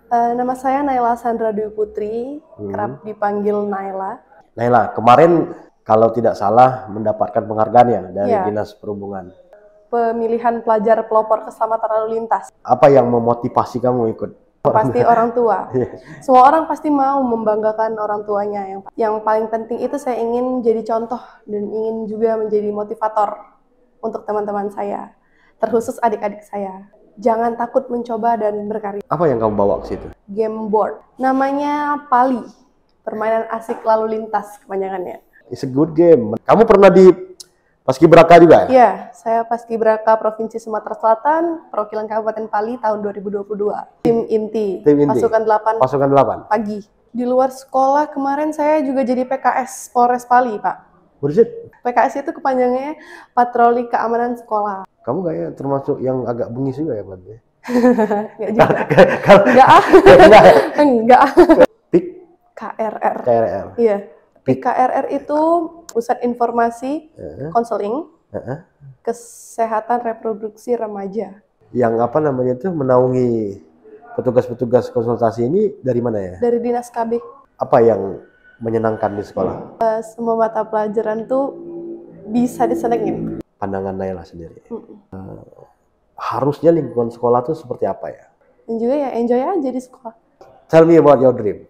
Nama saya Naila Sandra Dwi Putri, kerap dipanggil Naila. Naila, kemarin kalau tidak salah mendapatkan penghargaan ya dari Dinas Perhubungan. Pemilihan pelajar pelopor keselamatan lalu lintas. Apa yang memotivasi kamu ikut? Pasti orang tua. Semua orang pasti mau membanggakan orang tuanya. Yang paling penting itu saya ingin jadi contoh dan ingin juga menjadi motivator untuk teman-teman saya, terkhusus adik-adik saya. Jangan takut mencoba dan berkarya. Apa yang kamu bawa ke situ? Game board. Namanya Pali. Permainan asik lalu lintas kepanjangannya. It's a good game. Kamu pernah di Paskibraka juga ya? Iya, saya Paskibraka Provinsi Sumatera Selatan, perwakilan Kabupaten Pali tahun 2022. Tim inti. Pasukan 8. Pasukan 8. Pagi. Di luar sekolah kemarin saya juga jadi PKS Polres Pali, Pak. Bullshit. PKS itu kepanjangannya Patroli Keamanan Sekolah. Kamu kayaknya termasuk yang agak bengis juga ya, berarti? Enggak juga. Enggak. PIK? KRR. KRR. Iya. PIK KRR itu Pusat Informasi Konseling Kesehatan Reproduksi Remaja. Yang apa namanya itu menaungi petugas-petugas konsultasi ini dari mana ya? Dari Dinas KB. Apa yang menyenangkan di sekolah? Semua mata pelajaran tuh bisa disenengin. Pandangan Naila sendiri. Harusnya lingkungan sekolah tuh seperti apa ya? Dan juga ya enjoy aja di sekolah. Tell me about your dream.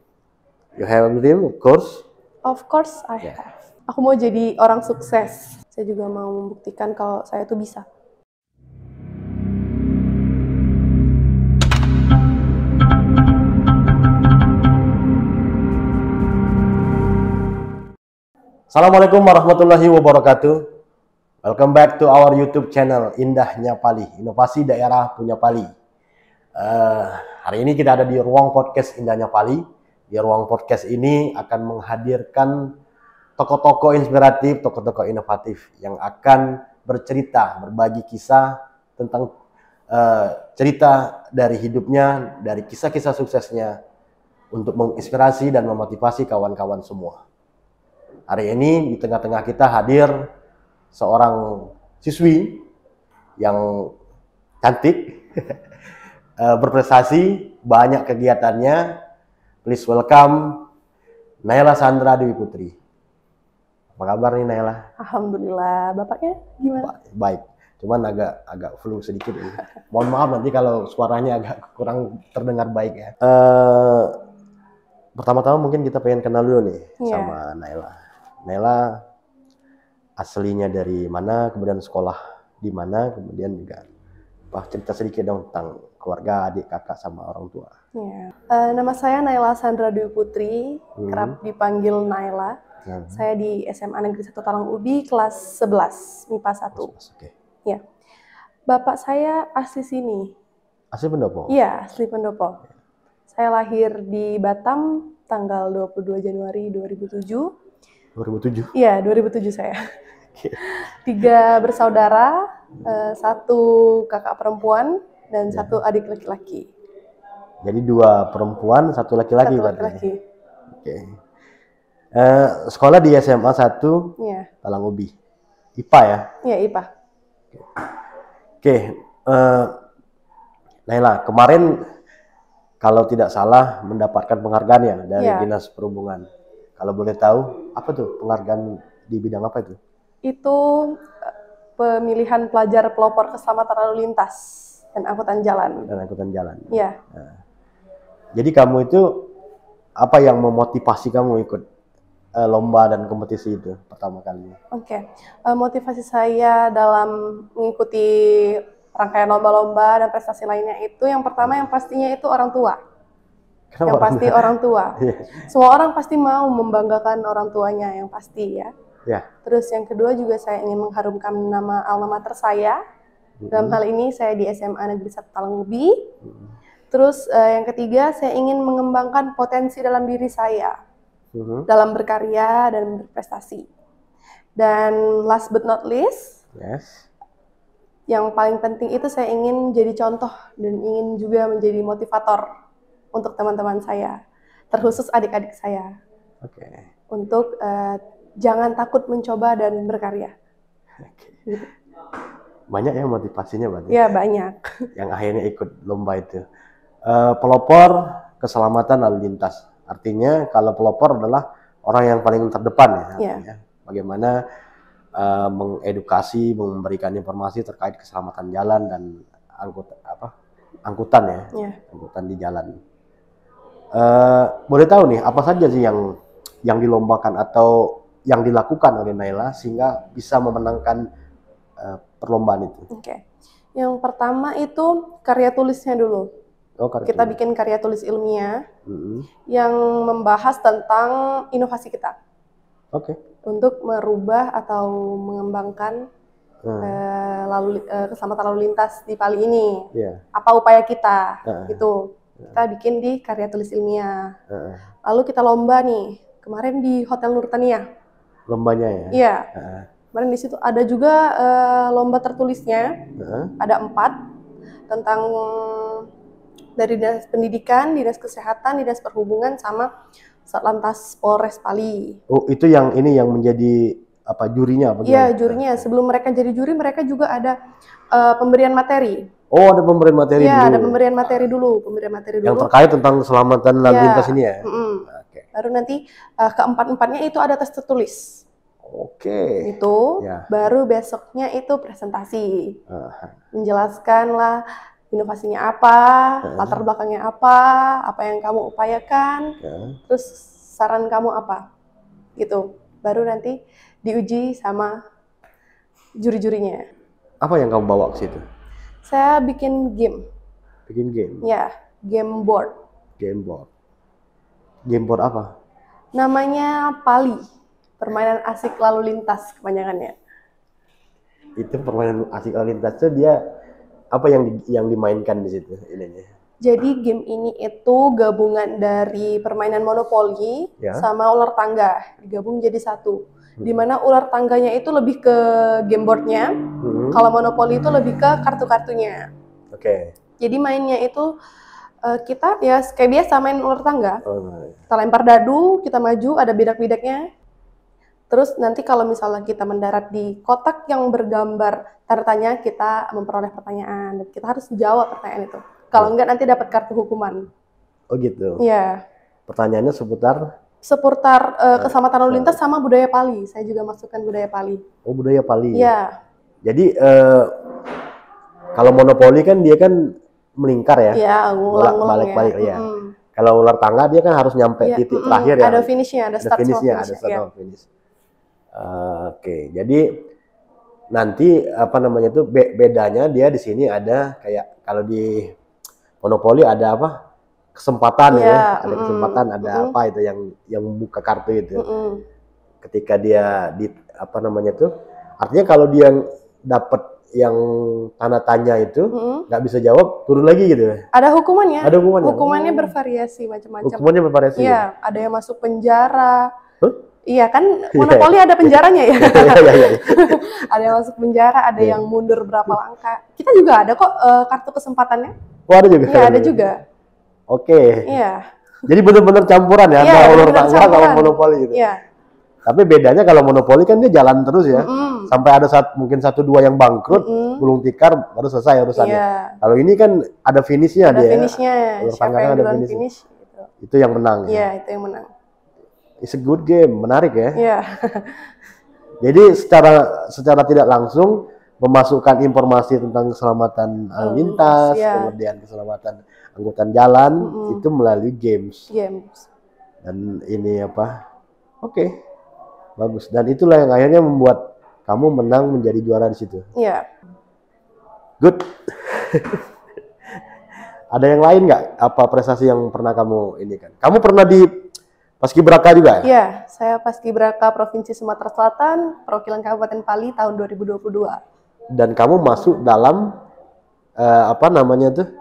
You have a dream, of course. Of course I have. Aku mau jadi orang sukses. Saya juga mau membuktikan kalau saya tuh bisa. Assalamualaikum warahmatullahi wabarakatuh. Welcome back to our YouTube channel Indahnya Pali, inovasi daerah punya Pali. Hari ini kita ada di ruang podcast Indahnya Pali. Di ruang podcast ini akan menghadirkan tokoh-tokoh inspiratif, tokoh-tokoh inovatif yang akan bercerita, berbagi kisah tentang cerita dari hidupnya, dari kisah-kisah suksesnya untuk menginspirasi dan memotivasi kawan-kawan semua. Hari ini di tengah-tengah kita hadir seorang siswi yang cantik, berprestasi, banyak kegiatannya. Please welcome Naila Sandra Dwi Putri. Apa kabar nih Naila? Alhamdulillah. Bapaknya gimana? Baik, cuman agak flu sedikit ini. Mohon maaf nanti kalau suaranya agak kurang terdengar baik ya. Pertama-tama mungkin kita pengen kenal dulu nih sama Naila. Naila aslinya dari mana, kemudian sekolah di mana, kemudian juga cerita sedikit dong tentang keluarga, adik, kakak, sama orang tua. Nama saya Naila Sandra Dwi Putri, kerap dipanggil Naila. Saya di SMA Negeri 1 Talang Ubi, kelas 11, MIPA 1. Ya. Bapak saya asli sini. Asli Pendopo? Iya, asli Pendopo. Saya lahir di Batam tanggal 22 Januari 2007. 2007? Iya, 2007 saya. 3 bersaudara, 1 kakak perempuan, dan 1 adik laki-laki. Jadi 2 perempuan, 1 laki-laki. 1 laki-laki. Oke. Sekolah di SMA 1 Talang Ubi. IPA ya? Iya, IPA. Oke. Naila, kemarin kalau tidak salah mendapatkan penghargaan ya dari Dinas Perhubungan. Kalau boleh tahu, apa tuh penghargaan di bidang apa itu? Itu pemilihan pelajar pelopor keselamatan lalu lintas dan angkutan jalan. Iya. Nah, jadi kamu itu apa yang memotivasi kamu ikut lomba dan kompetisi itu pertama kali? Oke. Motivasi saya dalam mengikuti rangkaian lomba-lomba dan prestasi lainnya itu yang pertama yang pastinya itu orang tua. Kenapa? Yang pasti orang tua. Semua orang pasti mau membanggakan orang tuanya yang pasti ya. Terus yang kedua juga saya ingin mengharumkan nama alma mater saya. Dalam hal ini saya di SMA Negeri 1 Talang Ubi. Terus yang ketiga saya ingin mengembangkan potensi dalam diri saya dalam berkarya dan berprestasi. Dan last but not least, yang paling penting itu saya ingin jadi contoh dan ingin juga menjadi motivator untuk teman-teman saya, terkhusus adik-adik saya. Untuk jangan takut mencoba dan berkarya. Gitu. Banyak ya motivasinya berarti? Ya banyak. Yang akhirnya ikut lomba itu. Pelopor keselamatan lalu lintas. Artinya kalau pelopor adalah orang yang paling terdepan ya. Artinya, bagaimana mengedukasi, memberikan informasi terkait keselamatan jalan dan angkutan ya, angkutan di jalan. Boleh tahu nih apa saja sih yang dilombakan atau yang dilakukan oleh Naila sehingga bisa memenangkan perlombaan itu? Oke. Yang pertama itu karya tulisnya dulu. Kita bikin karya tulis ilmiah yang membahas tentang inovasi kita. Untuk merubah atau mengembangkan keselamatan lalu lintas di Pali ini. Apa upaya kita? Gitu. Kita bikin di karya tulis ilmiah. Lalu kita lomba nih. Kemarin di Hotel Nurtania. Lombanya ya? Iya. Kemarin di situ ada juga lomba tertulisnya. Ada 4 tentang dari Dinas Pendidikan, Dinas Kesehatan, Dinas Perhubungan, sama Satlantas Polres Pali. Oh, itu yang ini yang menjadi apa jurinya? Iya, jurinya. Sebelum mereka jadi juri, mereka juga ada pemberian materi. Oh, ada pemberian materi dulu. Iya, ada pemberian materi dulu. Yang terkait tentang keselamatan lalu lintas ini ya? Baru nanti keempat-empatnya itu ada tes tertulis. Itu, baru besoknya itu presentasi. Menjelaskan lah inovasinya apa, latar belakangnya apa yang kamu upayakan, terus saran kamu apa, gitu. Baru nanti diuji sama juri-jurinya. Apa yang kamu bawa ke situ? Saya bikin game. Bikin game? Ya, game board. Game board. Game board apa? Namanya Pali, permainan asik lalu lintas kepanjangannya. Itu permainan asik lalu lintas itu dia apa yang dimainkan di situ ininya? Jadi game ini itu gabungan dari permainan monopoli sama ular tangga digabung jadi satu. Dimana ular tangganya itu lebih ke game boardnya, kalau monopoli itu lebih ke kartu-kartunya. Jadi mainnya itu kita ya kayak biasa main ular tangga. Kita lempar dadu, kita maju, ada bidak-bidaknya. Terus nanti kalau misalnya kita mendarat di kotak yang bergambar tanda tanya, kita memperoleh pertanyaan dan kita harus jawab pertanyaan itu. Kalau enggak nanti dapat kartu hukuman. Oh gitu. Iya. Pertanyaannya seputar keselamatan lalu lintas sama budaya Pali. Saya juga masukkan budaya Pali. Oh, budaya Pali. Iya. Jadi kalau monopoli kan dia kan melingkar ya. Iya, ngulang-ngulang balik ya. Kalau ular tangga dia kan harus nyampe titik terakhir ya. Ada finishnya, ada start sama finish. Jadi nanti apa namanya itu bedanya dia di sini ada kayak kalau di monopoli ada apa kesempatan ya, ada kesempatan ada apa itu yang membuka kartu itu. Ketika dia di apa namanya itu artinya kalau dia dapat yang tanda tanya itu nggak bisa jawab turun lagi gitu. Ada hukumannya. Ada hukumannya. Hukumannya bervariasi macam-macam. Hukumannya bervariasi. Iya, ada yang masuk penjara. Iya kan, monopoli ada penjaranya ya. Ada yang masuk penjara, ada yang mundur berapa langkah. Kita juga ada kok kartu kesempatannya. Oh, ada juga? Iya, ada juga. Iya. Jadi benar-benar campuran ya, antara ular tangga sama monopoli gitu. Iya. Tapi bedanya kalau monopoli kan dia jalan terus ya. Sampai ada mungkin 1-2 yang bangkrut, gulung tikar, baru selesai urusannya. Kalau ini kan ada finishnya dia. Ada finishnya, siapa yang duluan finish. Gitu. Itu yang menang. Iya, itu yang menang. It's a good game, menarik ya. Iya. Jadi secara tidak langsung memasukkan informasi tentang keselamatan lalu lintas, kemudian keselamatan angkutan jalan itu melalui games. Dan ini apa? Bagus. Dan itulah yang akhirnya membuat kamu menang menjadi juara di situ. Iya. Good. Ada yang lain nggak? Apa prestasi yang pernah kamu ini kan? Kamu pernah di Paskibraka juga ya? Iya, saya Paskibraka Provinsi Sumatera Selatan, perwakilan Kabupaten Pali tahun 2022. Dan kamu masuk dalam apa namanya tuh?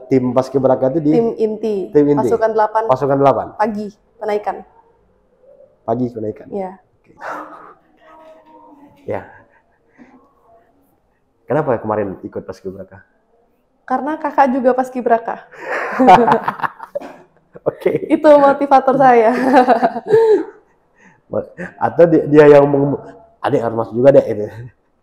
Tim Paskibraka itu di tim inti. Pasukan 8. Pasukan 8. Pagi penaikan. Iya. Ya. Kenapa kemarin ikut Paskibraka? Karena kakak juga Paskibraka. Itu motivator saya. Atau dia yang adik harus masuk juga deh itu.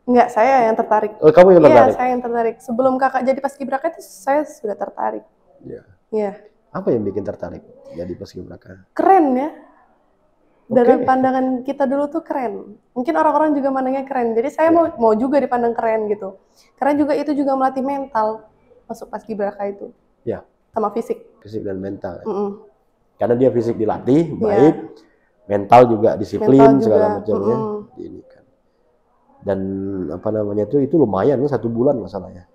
Enggak, saya yang tertarik. Oh, kamu yang tertarik? Iya, saya yang tertarik. Sebelum kakak jadi Paskibraka itu saya sudah tertarik. Iya. Iya. Apa yang bikin tertarik jadi paskibraka? Keren ya. Dalam pandangan kita dulu tuh keren. Mungkin orang-orang juga mandangnya keren. Jadi saya mau juga dipandang keren gitu. Karena juga itu juga melatih mental masuk paskibraka itu. Ya. Sama fisik. Fisik dan mental. Karena dia fisik dilatih baik, mental juga disiplin mental juga, segala macamnya. Ini kan. Dan apa namanya itu lumayan 1 bulan masalahnya.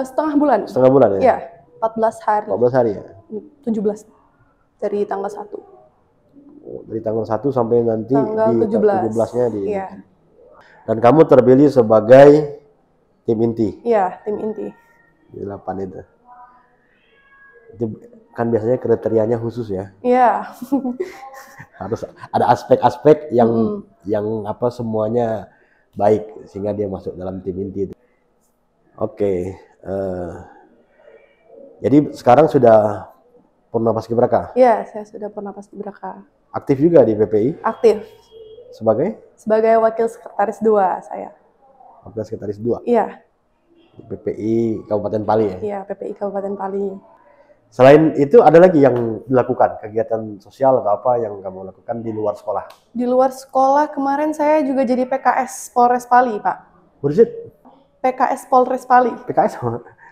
Setengah bulan. Setengah bulan ya? Iya, 14 hari. 14 hari ya? 17 dari tanggal 1. Oh, dari tanggal 1 sampai nanti tanggal di 17-nya di. Iya. Dan kamu terpilih sebagai tim inti. Iya, tim inti. Di 8 itu. Itu kan biasanya kriterianya khusus ya. Iya. Harus ada aspek-aspek yang apa semuanya baik sehingga dia masuk dalam tim inti itu. Oke. Jadi sekarang sudah purna paskibraka? Iya, saya sudah purna paskibraka. Aktif juga di PPI? Aktif. Sebagai? Sebagai wakil sekretaris 2 saya. Wakil sekretaris 2? Iya. Di PPI Kabupaten Pali ya? Iya, PPI Kabupaten Pali. Selain itu ada lagi yang dilakukan, kegiatan sosial atau apa yang kamu lakukan di luar sekolah? Di luar sekolah kemarin saya juga jadi PKS Polres Pali, Pak. What is it? PKS Polres Pali. PKS?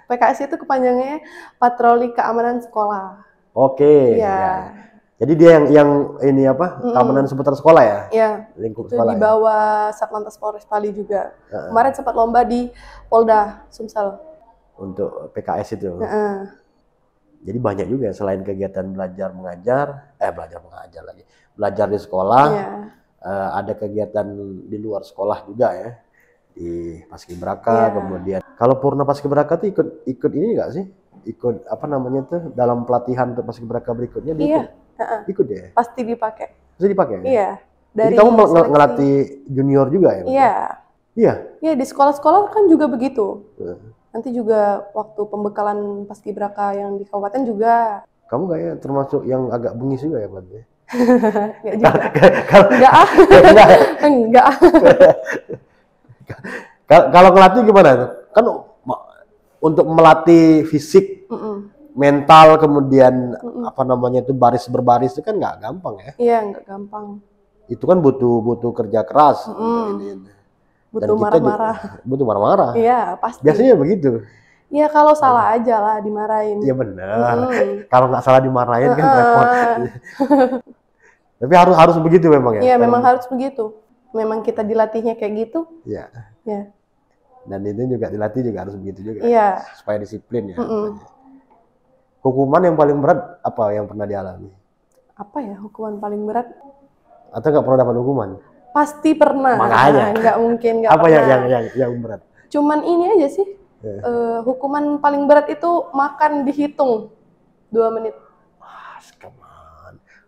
PKS itu kepanjangannya Patroli Keamanan Sekolah. Oke. Iya. Ya. Jadi dia yang ini apa? Keamanan seputar sekolah ya? Iya. Lingkup itu sekolah. Di bawah Satlantas Polres Pali juga. Kemarin sempat lomba di Polda Sumsel. Untuk PKS itu. Jadi banyak juga selain kegiatan belajar mengajar lagi. Belajar di sekolah, ada kegiatan di luar sekolah juga ya. Di paskibraka kemudian. Kalau purna paskibraka tuh ikut ini enggak sih? Ikut apa namanya tuh dalam pelatihan untuk paskibraka berikutnya ikut ya? Pasti dipakai. Pasti dipakai? Iya. Jadi kamu ngelatih junior juga ya? Iya. Iya. Iya, di sekolah-sekolah kan juga begitu. Nanti juga waktu pembekalan paskibraka yang di kabupaten juga. Kamu kayaknya termasuk yang agak bengis juga ya, berarti? Enggak juga. Enggak. Kalau ngelatih gimana? Kan untuk melatih fisik, mental, kemudian apa namanya itu baris berbaris itu kan nggak gampang ya? Iya, nggak gampang. Itu kan butuh kerja keras. Butuh marah-marah. Butuh marah-marah. Iya, pasti. Biasanya begitu. Iya, kalau salah aja lah dimarahin. Iya benar. Kalau nggak salah dimarahin kan repot. Tapi harus begitu memang ya? Iya, memang harus begitu. Memang kita dilatihnya kayak gitu. Iya. Iya. Dan itu juga dilatih juga harus begitu juga. Iya. Supaya disiplin ya. Hukuman yang paling berat apa yang pernah dialami? Apa ya hukuman paling berat? Atau nggak pernah dapat hukuman? Pasti pernah. Makanya. Nggak mungkin nggak apa pernah. yang berat? Cuman ini aja sih. Hukuman paling berat itu makan dihitung 2 menit.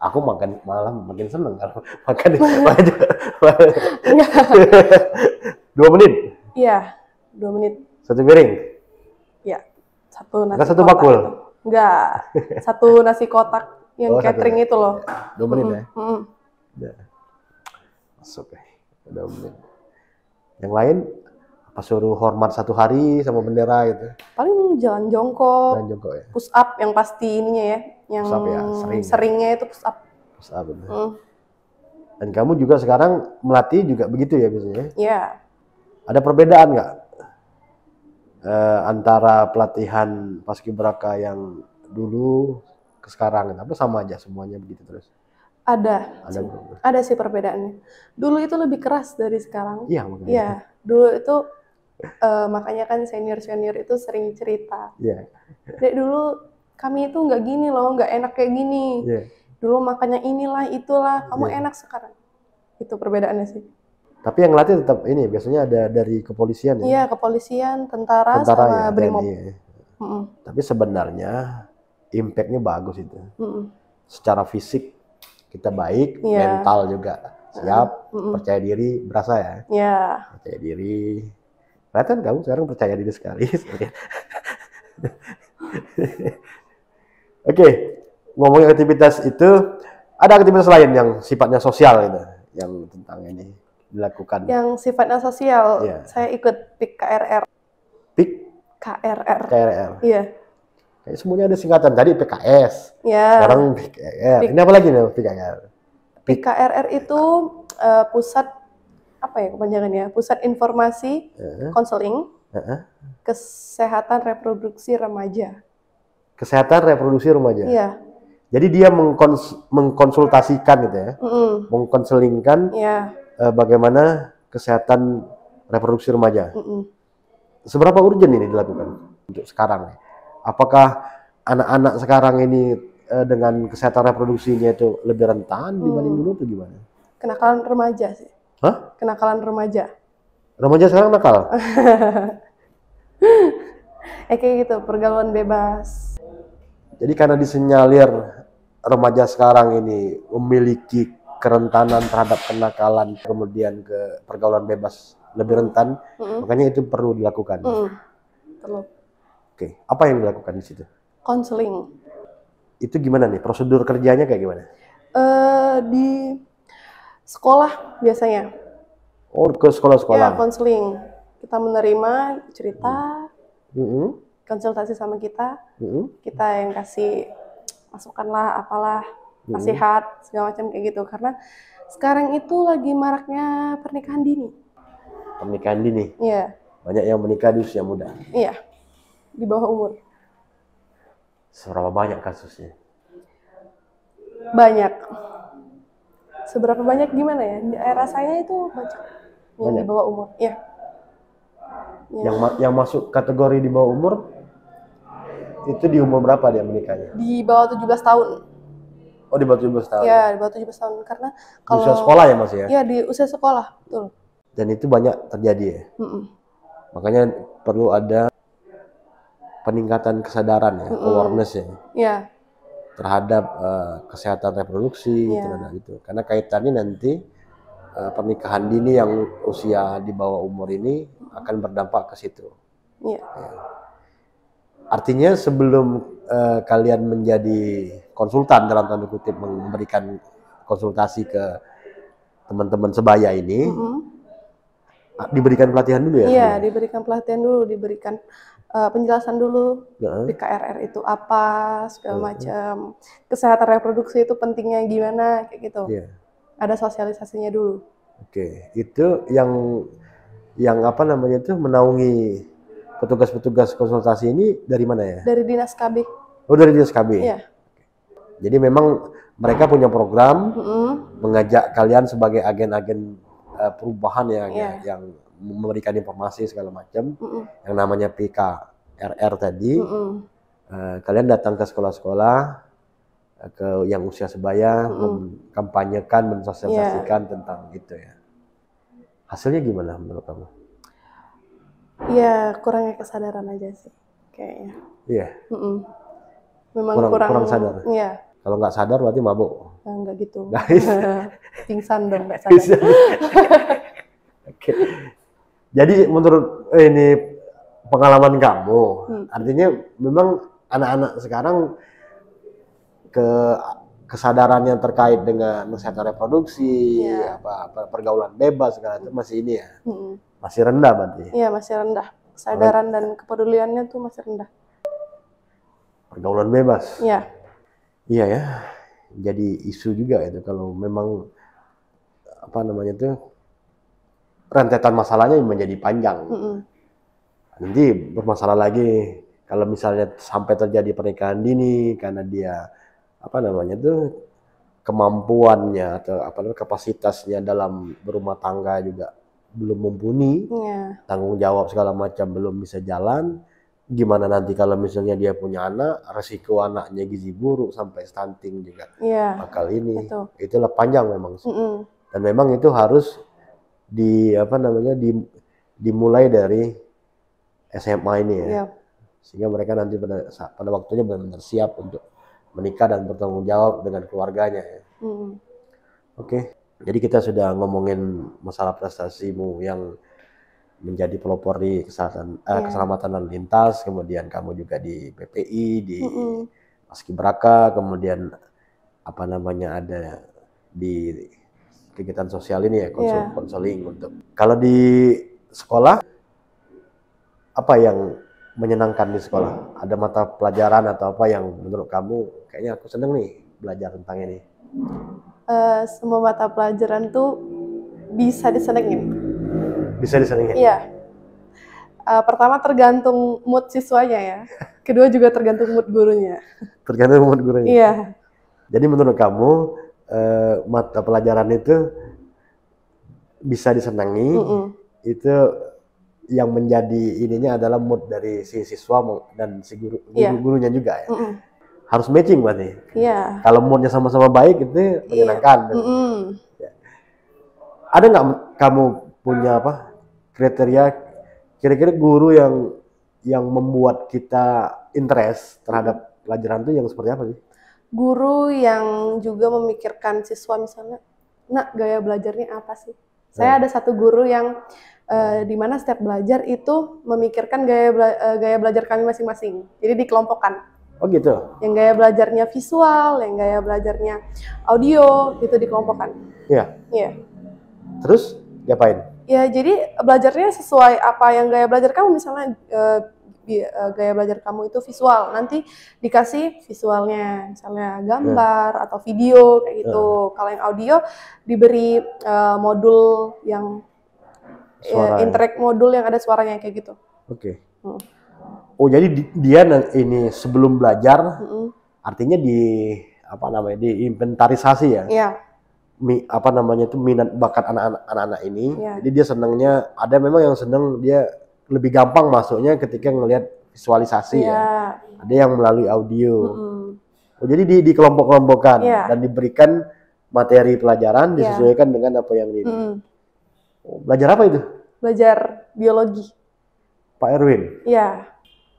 Aku malah makin seneng kalau makan 2 menit. Iya, 2 menit. 1 piring. Iya, 1 nasi. Enggak 1 bakul. Enggak, 1 nasi kotak yang catering itu loh. 2 menit ya. Udah. Masuk ya. 2 menit. Yang lain apa suruh hormat 1 hari sama bendera gitu? Paling jalan jongkok. Jalan jongkok ya. Push up yang pasti ininya ya. Yang seringnya itu push up. Push up. Dan kamu juga sekarang melatih juga begitu ya biasanya? Iya. Ada perbedaan nggak antara pelatihan paskibraka yang dulu ke sekarang? Apa sama aja semuanya begitu terus? Ada sih perbedaannya. Dulu itu lebih keras dari sekarang. Iya makanya. Iya. Dulu itu makanya kan senior itu sering cerita. Iya. Dek, dulu kami itu nggak gini loh, nggak enak kayak gini. Iya. Dulu makanya inilah itulah, kamu enak sekarang. Itu perbedaannya sih. Tapi yang ngelatih tetap ini biasanya ada dari kepolisian ya? Iya, kepolisian, tentara sama ya, BRIMOB. Tapi sebenarnya impact-nya bagus itu. Secara fisik kita baik, mental juga siap, percaya diri berasa ya? Iya. Percaya diri. Kelihatan kamu sekarang percaya diri sekali. Oke, ngomongin aktivitas itu, ada aktivitas lain yang sifatnya sosial itu, yang tentang ini dilakukan. Yang sifatnya sosial, saya ikut PIK KRR. PIK? KRR. KRR. Iya. Kayak semuanya ada singkatan. Tadi PKS, sekarang PKR. Ini apa lagi nih PKR? PKRR itu pusat apa ya kepanjangannya? Pusat Informasi Konseling Kesehatan Reproduksi Remaja. Kesehatan reproduksi remaja. Iya. Jadi dia mengkonsultasikan gitu ya, mengkonselingkan bagaimana kesehatan reproduksi remaja. Seberapa urgent ini dilakukan untuk sekarang? Apakah anak-anak sekarang ini dengan kesehatan reproduksinya itu lebih rentan dibanding dulu atau gimana? Kenakalan remaja sih. Hah? Kenakalan remaja. Remaja sekarang nakal? Kayak gitu, pergaulan bebas. Jadi karena disenyalir remaja sekarang ini memiliki kerentanan terhadap kenakalan, kemudian ke pergaulan bebas lebih rentan, makanya itu perlu dilakukan. Perlu. Oke, apa yang dilakukan di situ? Konseling. Itu gimana nih? Prosedur kerjanya kayak gimana? Di sekolah biasanya. Oh, ke sekolah-sekolah. Ya, konseling. Kita menerima cerita, konsultasi sama kita, kita yang kasih masukan lah, apalah, nasihat, segala macam kayak gitu. Karena sekarang itu lagi maraknya pernikahan dini. Pernikahan dini? Iya. Banyak yang menikah di usia muda? Iya, di bawah umur. Seberapa banyak kasusnya? Banyak. Seberapa banyak gimana ya? Di era saya itu banyak. Yang di bawah umur, iya. Yang masuk kategori di bawah umur, itu di umur berapa dia menikahnya? Di bawah 17 tahun. Oh, di bawah 17 tahun? Iya, di bawah 17 tahun. Karena kalau... Di usia sekolah ya Mas ya? Iya, di usia sekolah, betul. Dan itu banyak terjadi ya? Makanya perlu ada peningkatan kesadaran ya, awareness ya, terhadap kesehatan reproduksi, terhadap itu. Karena kaitannya nanti pernikahan dini yang usia di bawah umur ini akan berdampak ke situ. Ya. Artinya sebelum kalian menjadi konsultan dalam tanda kutip memberikan konsultasi ke teman-teman sebaya ini, diberikan pelatihan dulu ya? Iya, diberikan pelatihan dulu, diberikan penjelasan dulu, PKRR itu apa, segala macam. Kesehatan reproduksi itu pentingnya gimana, kayak gitu. Ada sosialisasinya dulu. Oke, itu yang apa namanya itu menaungi petugas-petugas konsultasi ini dari mana ya? Dari Dinas KB. Oh, dari Dinas KB? Iya. Jadi memang mereka punya program mengajak kalian sebagai agen-agen perubahan yang memberikan informasi segala macam, yang namanya PKRR tadi. Kalian datang ke sekolah-sekolah, ke yang usia sebaya, mengkampanyekan, mensosialisasikan tentang itu ya. Hasilnya gimana menurut kamu? Iya, kurangnya kesadaran aja sih, kayaknya. Iya. Memang kurang sadar. Iya. Kalau nggak sadar berarti mabuk. Nah, nggak gitu. Pingsan dong, nggak sadar. Oke. Jadi menurut ini pengalaman kamu, artinya memang anak-anak sekarang kesadaran yang terkait dengan kesehatan reproduksi, pergaulan bebas segala itu masih ini ya, masih rendah berarti. Iya, masih rendah. Kesadaran dan kepeduliannya tuh masih rendah. Pergaulan bebas. Iya. Iya ya. Jadi isu juga itu kalau memang apa namanya itu rentetan masalahnya menjadi panjang. Nanti bermasalah lagi kalau misalnya sampai terjadi pernikahan dini karena dia apa namanya itu kemampuannya atau apa namanya kapasitasnya dalam berumah tangga juga belum mumpuni, tanggung jawab segala macam belum bisa jalan. Gimana nanti kalau misalnya dia punya anak, resiko anaknya gizi buruk sampai stunting juga bakal ini. Itulah panjang memang sih. Dan memang itu harus dimulai dari SMA ini ya. Sehingga mereka nanti pada waktunya benar-benar siap untuk menikah dan bertanggung jawab dengan keluarganya ya. Oke. Jadi kita sudah ngomongin masalah prestasimu yang menjadi pelopor di keselamatan lalu lintas, kemudian kamu juga di PPI, di Paskibraka, kemudian apa namanya ada di kegiatan sosial ini ya, konseling untuk. Kalau di sekolah apa yang menyenangkan di sekolah? Ada mata pelajaran atau apa yang menurut kamu kayaknya aku seneng nih belajar tentang ini? Semua mata pelajaran tuh bisa disenengin. Bisa disenengin? Iya. Pertama tergantung mood siswanya ya. Kedua juga tergantung mood gurunya. Tergantung mood gurunya? Iya. Jadi menurut kamu mata pelajaran itu bisa disenangi, itu yang menjadi ininya adalah mood dari si siswa dan si gurunya juga ya. Harus matching berarti. Iya. Kalau moodnya sama-sama baik itu menyenangkan. Ya. Ada nggak kamu punya apa kriteria kira-kira guru yang membuat kita interest terhadap pelajaran itu yang seperti apa sih? Guru yang juga memikirkan siswa, misalnya, nak gaya belajarnya apa sih? Saya ada satu guru yang di mana setiap belajar itu memikirkan gaya belajar kami masing-masing. Jadi dikelompokkan. Oh gitu? Yang gaya belajarnya visual, yang gaya belajarnya audio, itu dikelompokkan. Iya? Iya. Terus ngapain? Ya, jadi belajarnya sesuai apa yang gaya belajar kamu. Misalnya gaya belajar kamu itu visual, nanti dikasih visualnya, misalnya gambar atau video kayak gitu. Kalau yang audio diberi modul yang interact modul yang ada suaranya kayak gitu. Oke. Oh, jadi dia ini sebelum belajar artinya diinventarisasi ya? Iya. Apa namanya itu minat bakat anak-anak ini. Jadi dia senangnya, ada memang yang senang dia lebih gampang masuknya ketika ngelihat visualisasi ya. Ada yang melalui audio. Oh, jadi di kelompok-kelompokkan dan diberikan materi pelajaran disesuaikan dengan apa yang ini. Oh, belajar apa itu? Belajar biologi. Pak Erwin? Iya.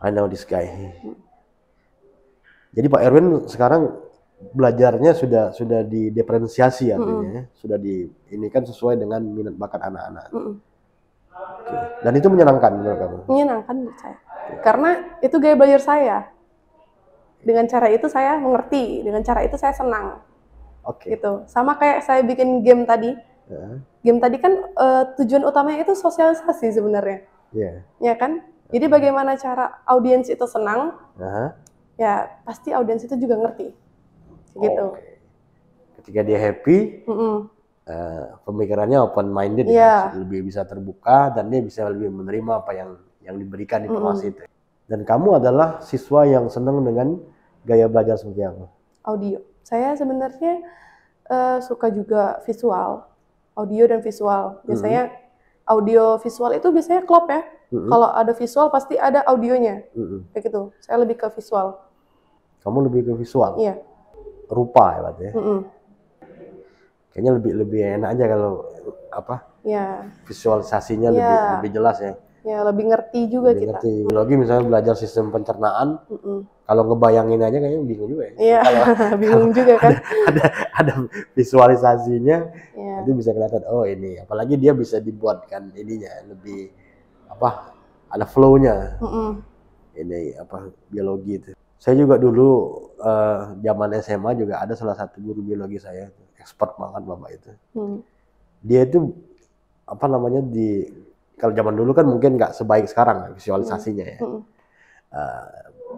I know this guy. Jadi Pak Erwin sekarang belajarnya sudah didiferensiasi artinya, sudah ini kan sesuai dengan minat bakat anak-anak. Okay. Dan itu menyenangkan menurut kamu? Menyenangkan menurut saya. Karena itu gaya belajar saya. Dengan cara itu saya mengerti, dengan cara itu saya senang. Oke. Gitu. Sama kayak saya bikin game tadi. Game tadi kan tujuan utamanya itu sosialisasi sebenarnya. Iya. Ya kan? Jadi bagaimana cara audiens itu senang? Ya pasti audiens itu juga ngerti. Gitu. Ketika dia happy, pemikirannya open minded, lebih bisa terbuka dan dia bisa lebih menerima apa yang diberikan informasi itu. Dan kamu adalah siswa yang senang dengan gaya belajar seperti apa? Audio. Saya sebenarnya suka juga visual, audio dan visual. Biasanya audio visual itu biasanya klop ya. Kalau ada visual pasti ada audionya. Kayak gitu. Saya lebih ke visual. Kamu lebih ke visual? Iya. Rupa ya berarti ya? Kayaknya lebih enak aja kalau visualisasinya lebih jelas ya. Ya, lebih ngerti juga kita. Lagi misalnya belajar sistem pencernaan, kalau ngebayangin aja kayaknya bingung juga ya. Iya, bingung juga kan. Ada visualisasinya, nanti bisa kelihatan, oh ini. Apalagi dia bisa dibuatkan ininya, lebih ada flow-nya. Ini biologi itu. Saya juga dulu zaman SMA juga ada salah satu guru biologi saya, expert banget Bapak itu. Dia itu kalau zaman dulu kan mungkin nggak sebaik sekarang visualisasinya ya.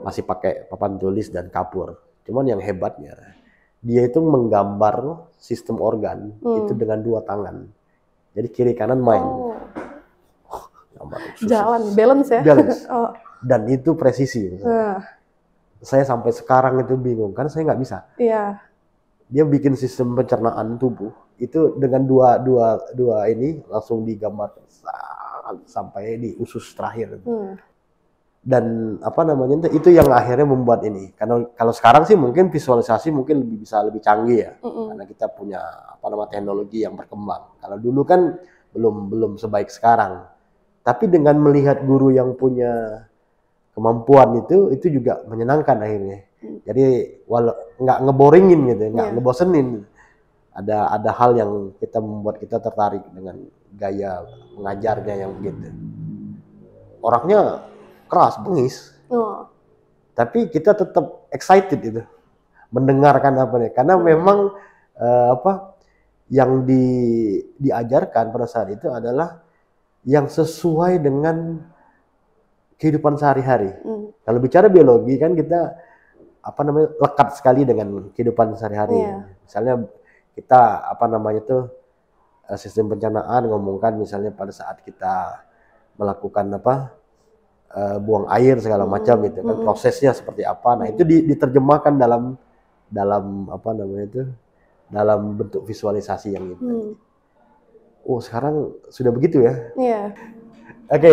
Masih pakai papan tulis dan kapur. Cuman yang hebatnya dia itu menggambar sistem organ itu dengan 2 tangan. Jadi kiri kanan main. Jalan balance ya. Balance. Dan itu presisi. Saya sampai sekarang itu bingung kan saya nggak bisa. Iya. Dia bikin sistem pencernaan tubuh itu dengan dua ini langsung digambar sampai di usus terakhir. Dan itu yang akhirnya membuat ini. Karena kalau sekarang sih mungkin visualisasi mungkin bisa lebih canggih ya. Karena kita punya teknologi yang berkembang. Kalau dulu kan belum sebaik sekarang. Tapi dengan melihat guru yang punya kemampuan itu juga menyenangkan akhirnya. Jadi nggak ngeboringin gitu, nggak ngebosenin. Ada hal yang membuat kita tertarik dengan gaya mengajarnya yang begitu. Orangnya keras, bengis. Tapi kita tetap excited itu mendengarkan karena memang yang diajarkan pada saat itu adalah yang sesuai dengan kehidupan sehari-hari. Kalau bicara biologi kan kita lekat sekali dengan kehidupan sehari-hari. Misalnya kita sistem pencernaan ngomongkan misalnya pada saat kita melakukan buang air segala macam itu kan prosesnya seperti apa. Nah, itu diterjemahkan dalam dalam bentuk visualisasi yang itu. Oh, sekarang sudah begitu ya? Iya. Oke.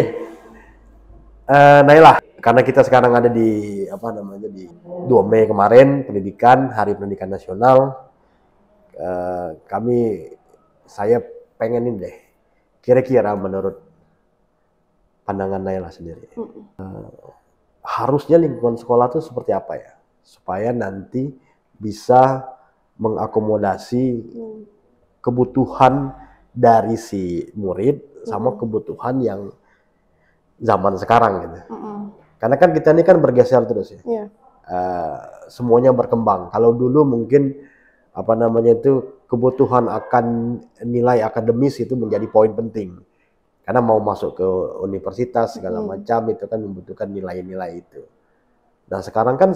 Nailah, karena kita sekarang ada di di 2 Mei kemarin, Hari Pendidikan Nasional. Saya pengen deh, kira-kira menurut pandangan Naila sendiri, harusnya lingkungan sekolah itu seperti apa ya, supaya nanti bisa mengakomodasi kebutuhan dari si murid sama kebutuhan yang zaman sekarang gitu. Karena kan kita ini kan bergeser terus ya. Semuanya berkembang. Kalau dulu mungkin kebutuhan akan nilai akademis itu menjadi poin penting. Karena mau masuk ke universitas segala macam itu kan membutuhkan nilai-nilai itu. Nah, sekarang kan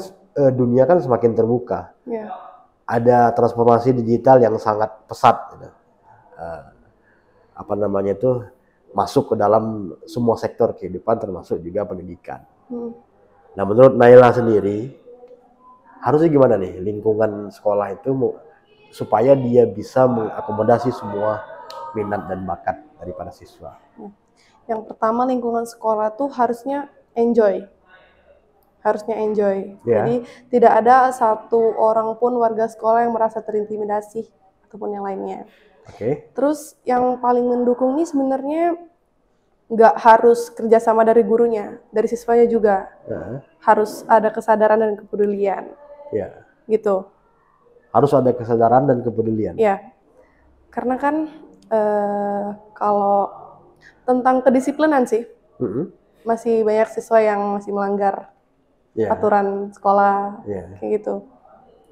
dunia kan semakin terbuka. Ada transformasi digital yang sangat pesat gitu. Masuk ke dalam semua sektor kehidupan termasuk juga pendidikan. Nah, menurut Naila sendiri harusnya gimana nih lingkungan sekolah itu supaya dia bisa mengakomodasi semua minat dan bakat daripada siswa? Yang pertama, lingkungan sekolah tuh harusnya enjoy. Jadi tidak ada satu orang pun warga sekolah yang merasa terintimidasi ataupun yang lainnya. Terus yang paling mendukung ini sebenarnya nggak harus kerjasama dari gurunya, dari siswanya juga. Harus ada kesadaran dan kepedulian. Gitu. Harus ada kesadaran dan kepedulian. Karena kan kalau tentang kedisiplinan sih, masih banyak siswa yang masih melanggar aturan sekolah, kayak gitu.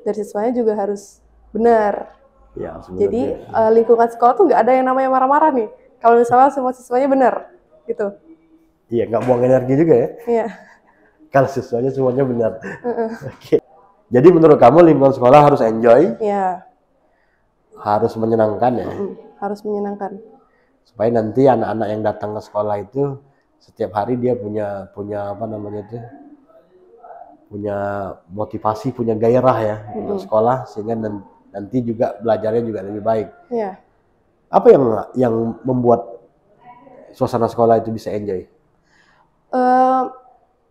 Dari siswanya juga harus benar. Jadi lingkungan sekolah tuh nggak ada yang namanya marah-marah nih. Kalau misalnya semua siswanya benar, gitu. Iya, nggak buang energi juga ya. Iya. Kalau siswanya semuanya benar. Jadi menurut kamu lingkungan sekolah harus enjoy? Iya. Harus menyenangkan ya? Harus menyenangkan. Supaya nanti anak-anak yang datang ke sekolah itu setiap hari dia punya punya motivasi, punya gairah ya untuk sekolah, sehingga nanti juga belajarnya juga lebih baik. Apa yang membuat suasana sekolah itu bisa enjoy?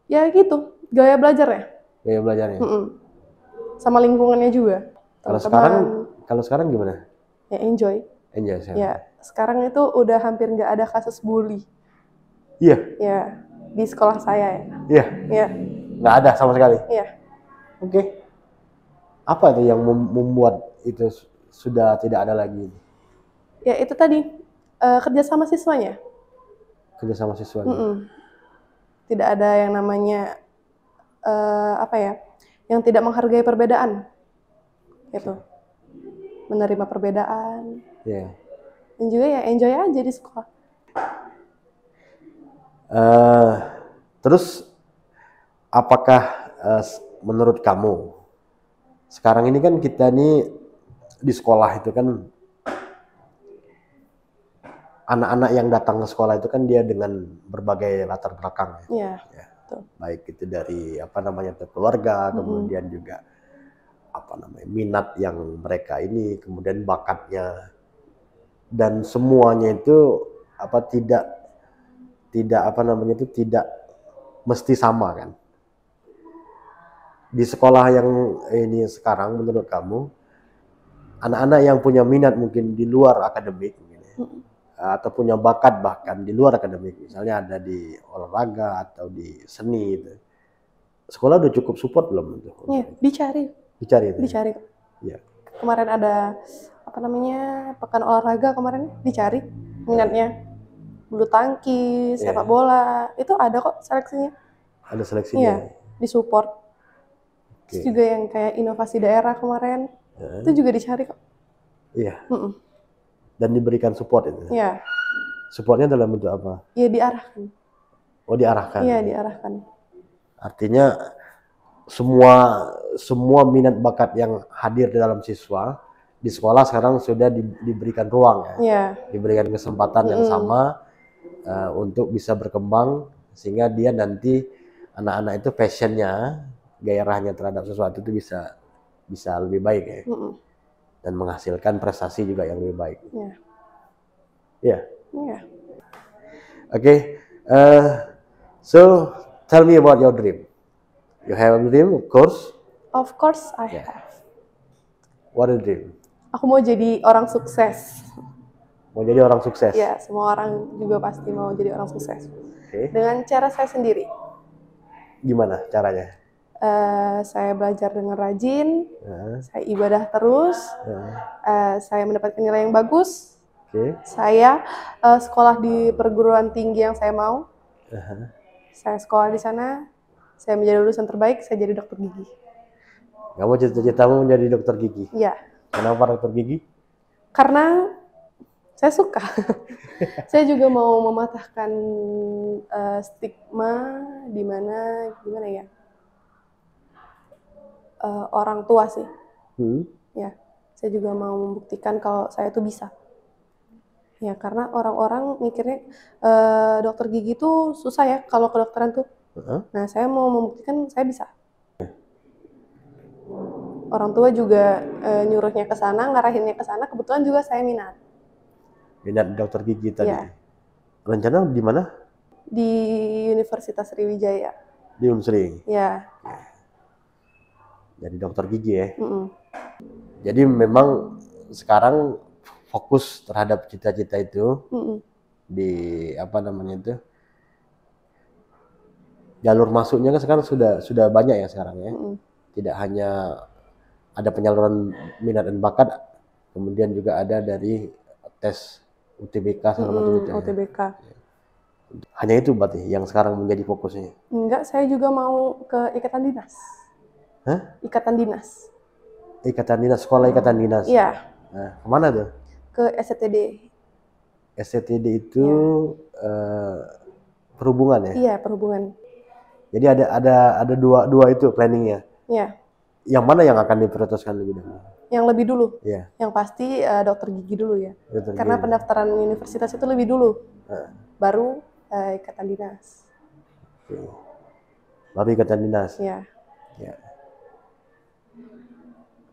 Ya gitu, gaya belajar ya. Gaya belajarnya. Sama lingkungannya juga. Kalau sekarang gimana? Ya enjoy. Ya, sekarang itu udah hampir nggak ada kasus bully. Iya. Ya, di sekolah saya ya. Iya. Iya. Nggak ada sama sekali. Iya. Oke. Apa itu yang membuat itu sudah tidak ada lagi? Ya itu tadi kerja sama siswanya. Kerja sama siswanya. Tidak ada yang namanya yang tidak menghargai perbedaan. Gitu. Menerima perbedaan. Dan juga ya enjoy aja di sekolah. Terus apakah menurut kamu sekarang ini kan kita nih di sekolah itu kan anak-anak yang datang ke sekolah itu kan dia dengan berbagai latar belakang ya. Baik itu dari keluarga, kemudian juga minat yang mereka ini, kemudian bakatnya, dan semuanya itu tidak mesti sama kan. Di sekolah yang ini sekarang menurut kamu anak-anak yang punya minat mungkin di luar akademik atau punya bakat bahkan di luar akademik, misalnya ada di olahraga atau di seni itu, sekolah udah cukup support belum itu? Iya, dicari. Ya. Kemarin ada pekan olahraga kemarin, dicari minatnya, bulu tangkis, sepak bola, itu ada kok seleksinya. Ada seleksinya. Iya, disupport. Terus juga yang kayak inovasi daerah kemarin, itu juga dicari kok. Iya. Dan diberikan support itu. Iya. Supportnya dalam bentuk apa? Iya, diarahkan. Oh, diarahkan. Iya, diarahkan. Artinya semua minat bakat yang hadir di dalam siswa di sekolah sekarang sudah diberikan ruang ya. Iya. Diberikan kesempatan yang sama untuk bisa berkembang sehingga dia nanti anak-anak itu passionnya, gairahnya terhadap sesuatu itu bisa lebih baik ya. Dan menghasilkan prestasi juga yang lebih baik. Iya. Iya. Iya. Okay. So tell me about your dream. You have a dream, of course. Of course I have. What is dream? Aku mau jadi orang sukses. Mau jadi orang sukses? Ya, semua orang juga pasti mau jadi orang sukses. Okay. Dengan cara saya sendiri. Gimana caranya? Saya belajar dengan rajin, saya ibadah terus, saya mendapatkan nilai yang bagus, saya sekolah di perguruan tinggi yang saya mau, saya sekolah di sana, saya menjadi lulusan terbaik, saya jadi dokter gigi. Kamu cita-citamu menjadi dokter gigi? Iya. Kenapa dokter gigi? Karena saya suka. Saya juga mau mematahkan stigma di mana gimana ya? Orang tua sih. Ya, saya juga mau membuktikan kalau saya tuh bisa. Ya, karena orang-orang mikirnya dokter gigi tuh susah ya kalau kedokteran tuh. Nah, saya mau membuktikan saya bisa. Orang tua juga nyuruhnya ke sana, ngarahinnya ke sana. Kebetulan juga saya minat. Minat dokter gigi tadi. Ya. Rencana di mana? Di Universitas Sriwijaya. Di Unsri. Ya. Jadi dokter gigi ya. Jadi memang sekarang fokus terhadap cita-cita itu di apa namanya itu, jalur masuknya kan sekarang sudah banyak ya sekarang ya. Tidak hanya ada penyaluran minat dan bakat, kemudian juga ada dari tes UTBK segala macam itu. UTBK. Hanya itu berarti yang sekarang menjadi fokusnya? Enggak, saya juga mau ke Ikatan Dinas. Hah? Ikatan Dinas. Ikatan Dinas, sekolah Ikatan Dinas? Iya. Nah, kemana tuh? Ke STTD. STTD itu perhubungan ya? Iya, perhubungan. Jadi ada dua itu planningnya? Iya. Yang mana yang akan diprioritaskan lebih dulu? Yang lebih dulu? Iya. Yang pasti dokter gigi dulu ya. Dokter karena gigi. Pendaftaran universitas itu lebih dulu. Baru Ikatan Dinas. Oke. Baru Ikatan Dinas? Iya. Ya.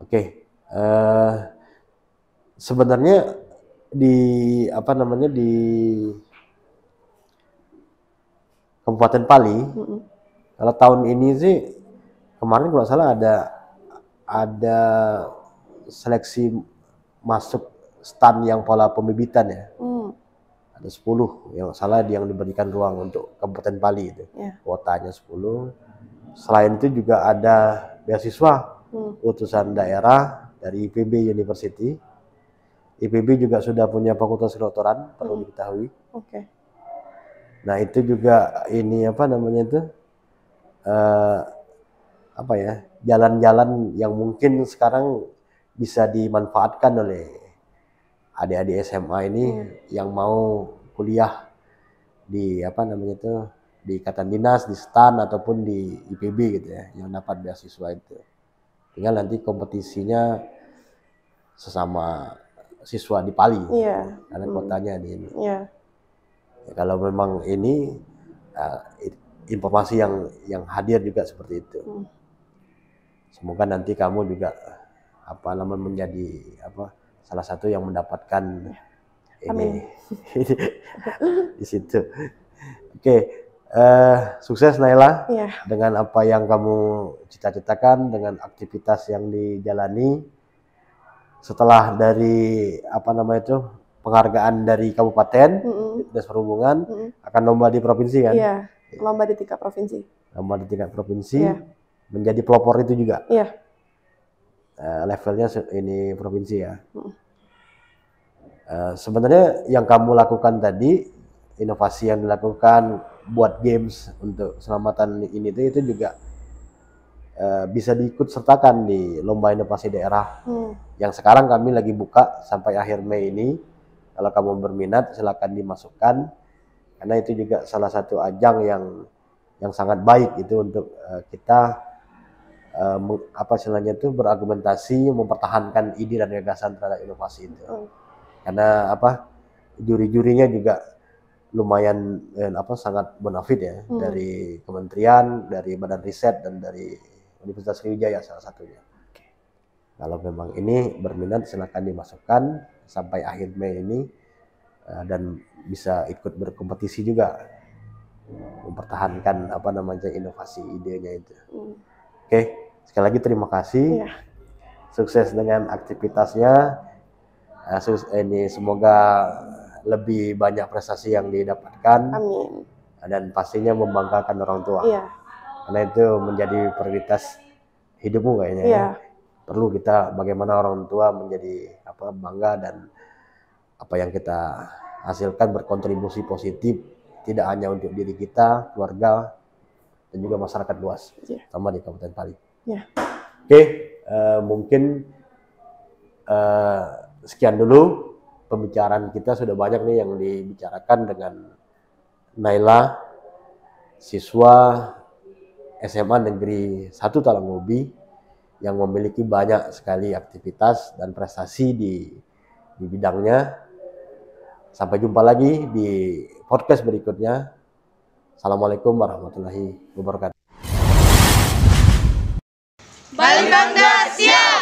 Oke. Sebenarnya di apa namanya di Kabupaten Pali, kalau tahun ini sih kemarin kalau salah ada seleksi masuk stan yang pola pembibitan ya. Ada 10 yang salah yang diberikan ruang untuk Kabupaten Pali itu. Kuotanya 10. Selain itu juga ada beasiswa utusan daerah dari IPB University. IPB juga sudah punya fakultas kedokteran, perlu diketahui. Oke. Nah, itu juga ini apa namanya itu apa ya, jalan-jalan yang mungkin sekarang bisa dimanfaatkan oleh adik-adik SMA ini yang mau kuliah di apa namanya itu, di Ikatan Dinas, di STAN ataupun di IPB gitu ya, yang dapat beasiswa itu. Tinggal nanti kompetisinya sesama siswa di Pali, karena kotanya di ini. Ya, kalau memang ini informasi yang hadir juga seperti itu. Semoga nanti kamu juga apa namanya menjadi apa salah satu yang mendapatkan ini di situ. Oke, sukses Naila dengan apa yang kamu cita-citakan, dengan aktivitas yang dijalani. Setelah dari apa namanya itu penghargaan dari kabupaten, Dinas Perhubungan, akan lomba di provinsi kan? Iya, lomba di tingkat provinsi. Lomba di tingkat provinsi, menjadi pelopor itu juga? Iya. Levelnya ini provinsi ya. Sebenarnya yang kamu lakukan tadi, inovasi yang dilakukan buat games untuk keselamatan ini itu juga bisa diikut sertakan di lomba inovasi daerah yang sekarang kami lagi buka sampai akhir Mei ini. Kalau kamu berminat silakan dimasukkan karena itu juga salah satu ajang yang sangat baik itu untuk kita apa istilahnya itu berargumentasi, mempertahankan ide dan gagasan terhadap inovasi itu. Karena apa, juri-jurinya juga lumayan sangat bonafit ya, dari kementerian, dari badan riset, dan dari Universitas Sriwijaya salah satunya. Kalau memang ini berminat silakan dimasukkan sampai akhir Mei ini, dan bisa ikut berkompetisi juga mempertahankan apa namanya inovasi idenya itu. Oke, sekali lagi terima kasih. Sukses dengan aktivitasnya. Ini semoga lebih banyak prestasi yang didapatkan. Amin. Dan pastinya membanggakan orang tua. Karena itu menjadi prioritas hidupmu kayaknya. Ya. Perlu kita bagaimana orang tua menjadi bangga, dan apa yang kita hasilkan berkontribusi positif tidak hanya untuk diri kita, keluarga, dan juga masyarakat luas, sama di Kabupaten Pali. Oke, mungkin sekian dulu pembicaraan kita, sudah banyak nih yang dibicarakan dengan Naila, siswa SMA Negeri 1 Talangoubi yang memiliki banyak sekali aktivitas dan prestasi di bidangnya. Sampai jumpa lagi di podcast berikutnya. Assalamualaikum warahmatullahi wabarakatuh. Bali Bangga siap!